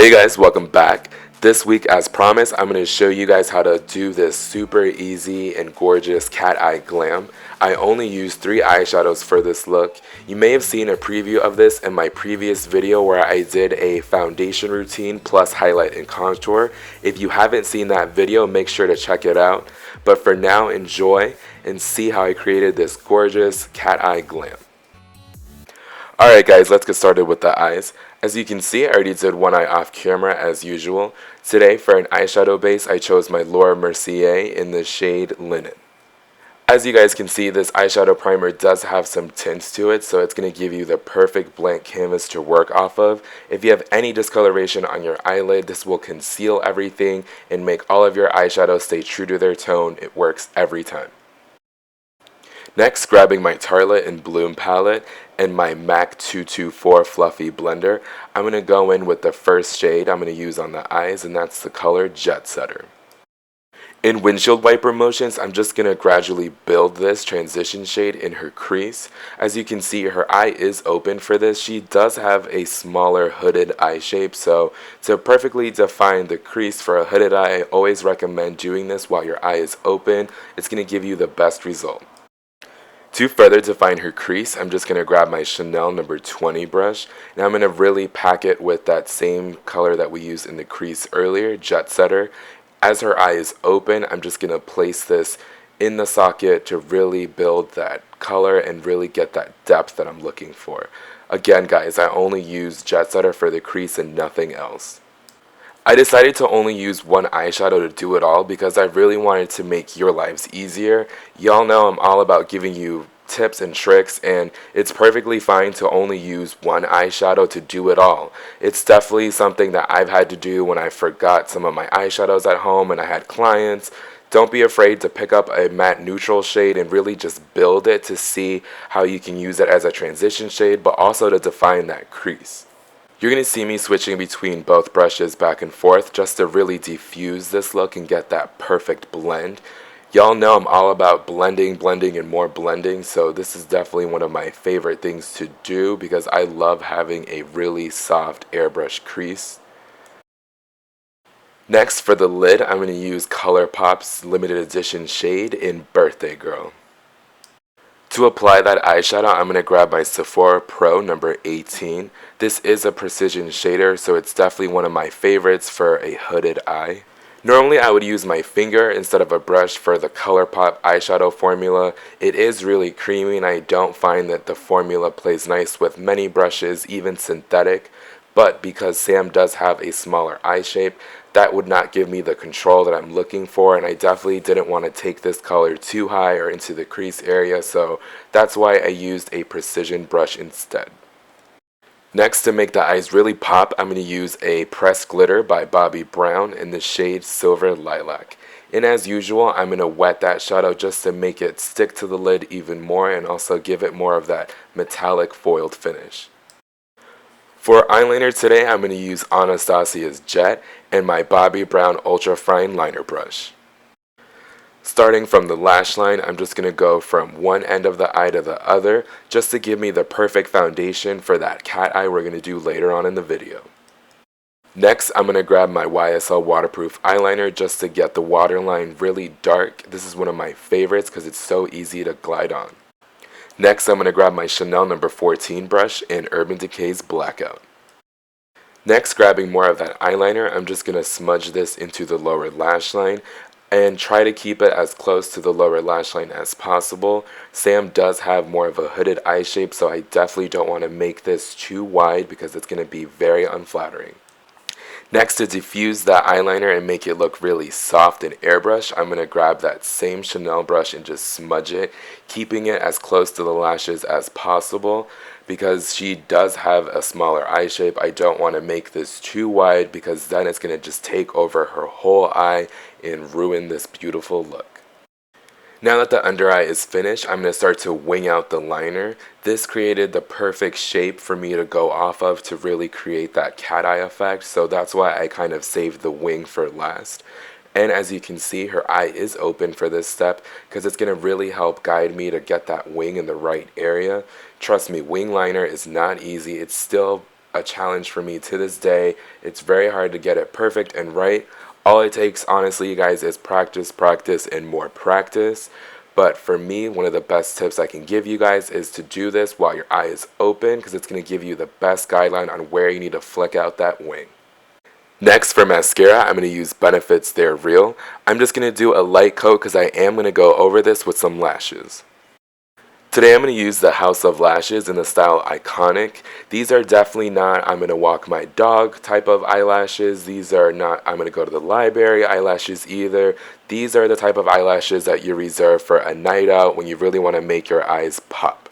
Hey guys, welcome back. This week, as promised, I'm going to show you guys how to do this super easy and gorgeous cat eye glam. I only used 3 eyeshadows for this look. You may have seen a preview of this in my previous video where I did a foundation routine plus highlight and contour. If you haven't seen that video, make sure to check it out. But for now, enjoy and see how I created this gorgeous cat eye glam. Alright guys, let's get started with the eyes. As you can see, I already did one eye off camera as usual. Today for an eyeshadow base, I chose my Laura Mercier in the shade Linen. As you guys can see, this eyeshadow primer does have some tints to it, so it's going to give you the perfect blank canvas to work off of. If you have any discoloration on your eyelid, this will conceal everything and make all of your eyeshadows stay true to their tone. It works every time. Next, grabbing my Tartelette in Bloom palette and my MAC 224 Fluffy blender, I'm going to go in with the first shade I'm going to use on the eyes, and that's the color Jetsetter. In windshield wiper motions, I'm just going to gradually build this transition shade in her crease. As you can see, her eye is open for this. She does have a smaller hooded eye shape, so to perfectly define the crease for a hooded eye, I always recommend doing this while your eye is open. It's going to give you the best result. To further define her crease, I'm just going to grab my Chanel number 20 brush, and I'm going to really pack it with that same color that we used in the crease earlier, Jetsetter. As her eye is open, I'm just going to place this in the socket to really build that color and really get that depth that I'm looking for. Again guys, I only use Jetsetter for the crease and nothing else. I decided to only use one eyeshadow to do it all because I really wanted to make your lives easier. Y'all know I'm all about giving you tips and tricks, and it's perfectly fine to only use one eyeshadow to do it all. It's definitely something that I've had to do when I forgot some of my eyeshadows at home and I had clients. Don't be afraid to pick up a matte neutral shade and really just build it to see how you can use it as a transition shade, but also to define that crease. You're going to see me switching between both brushes back and forth just to really diffuse this look and get that perfect blend. Y'all know I'm all about blending, and more blending, so this is definitely one of my favorite things to do because I love having a really soft airbrush crease. Next, for the lid, I'm going to use ColourPop's limited edition shade in Birthday Girl. To apply that eyeshadow, I'm going to grab my Sephora Pro number 18. This is a precision shader, so it's definitely one of my favorites for a hooded eye. Normally I would use my finger instead of a brush for the ColourPop eyeshadow formula. It is really creamy and I don't find that the formula plays nice with many brushes, even synthetic. But because Sam does have a smaller eye shape, that would not give me the control that I'm looking for, and I definitely didn't want to take this color too high or into the crease area, so that's why I used a precision brush instead. Next, to make the eyes really pop, I'm going to use a pressed glitter by Bobbi Brown in the shade Silver Lilac. And as usual, I'm going to wet that shadow just to make it stick to the lid even more and also give it more of that metallic foiled finish. For eyeliner today, I'm going to use Anastasia's Jet and my Bobbi Brown Ultra Fine Liner Brush. Starting from the lash line, I'm just going to go from one end of the eye to the other just to give me the perfect foundation for that cat eye we're going to do later on in the video. Next, I'm going to grab my YSL waterproof eyeliner just to get the waterline really dark. This is one of my favorites because it's so easy to glide on. Next, I'm going to grab my Chanel number 14 brush in Urban Decay's Blackout. Next, grabbing more of that eyeliner, I'm just going to smudge this into the lower lash line and try to keep it as close to the lower lash line as possible. Sam does have more of a hooded eye shape, so I definitely don't want to make this too wide because it's going to be very unflattering. Next, to diffuse that eyeliner and make it look really soft and airbrush, I'm going to grab that same Chanel brush and just smudge it, keeping it as close to the lashes as possible. Because she does have a smaller eye shape, I don't want to make this too wide because then it's going to just take over her whole eye and ruin this beautiful look. Now that the under eye is finished, I'm going to start to wing out the liner. This created the perfect shape for me to go off of to really create that cat eye effect, so that's why I kind of saved the wing for last. And as you can see, her eye is open for this step because it's going to really help guide me to get that wing in the right area. Trust me, wing liner is not easy. It's still a challenge for me to this day. It's very hard to get it perfect and right. All it takes, honestly, you guys, is practice, practice, and more practice. But for me, one of the best tips I can give you guys is to do this while your eye is open, because it's going to give you the best guideline on where you need to flick out that wing. Next, for mascara, I'm going to use Benefit's They're Real. I'm just going to do a light coat because I am going to go over this with some lashes. Today I'm going to use the House of Lashes in the style Iconic. These are definitely not I'm going to walk my dog type of eyelashes. These are not I'm going to go to the library eyelashes either. These are the type of eyelashes that you reserve for a night out when you really want to make your eyes pop.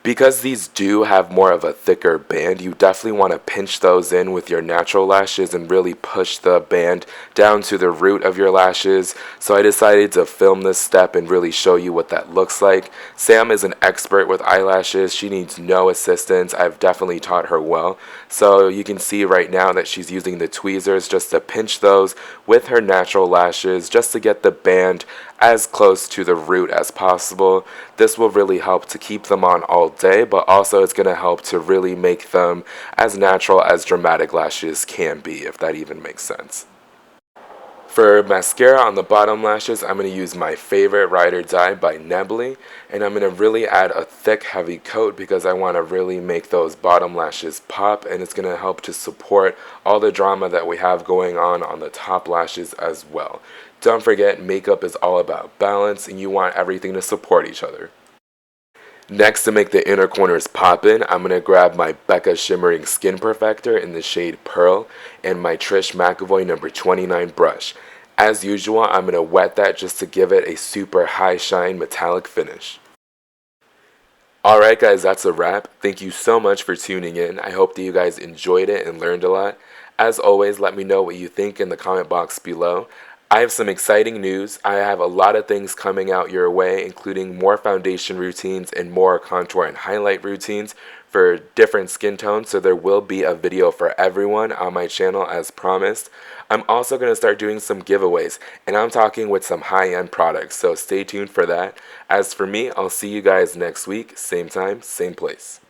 Because these do have more of a thicker band, you definitely want to pinch those in with your natural lashes and really push the band down to the root of your lashes. So I decided to film this step and really show you what that looks like. Sam is an expert with eyelashes. She needs no assistance. I've definitely taught her well. So you can see right now that she's using the tweezers just to pinch those with her natural lashes just to get the band as close to the root as possible. This will really help to keep them on all day, but also it's going to help to really make them as natural as dramatic lashes can be, if that even makes sense. For mascara on the bottom lashes, I'm going to use my favorite Ride or Die by Nebli, and I'm going to really add a thick, heavy coat because I want to really make those bottom lashes pop, and it's going to help to support all the drama that we have going on the top lashes as well. Don't forget, makeup is all about balance, and you want everything to support each other. Next, to make the inner corners pop in, I'm going to grab my Becca Shimmering Skin Perfector in the shade Pearl and my Trish McEvoy number 29 brush. As usual, I'm going to wet that just to give it a super high shine metallic finish. Alright guys, that's a wrap. Thank you so much for tuning in. I hope that you guys enjoyed it and learned a lot. As always, let me know what you think in the comment box below. I have some exciting news. I have a lot of things coming out your way, including more foundation routines and more contour and highlight routines for different skin tones, so there will be a video for everyone on my channel as promised. I'm also going to start doing some giveaways, and I'm talking with some high-end products, so stay tuned for that. As for me, I'll see you guys next week, same time, same place.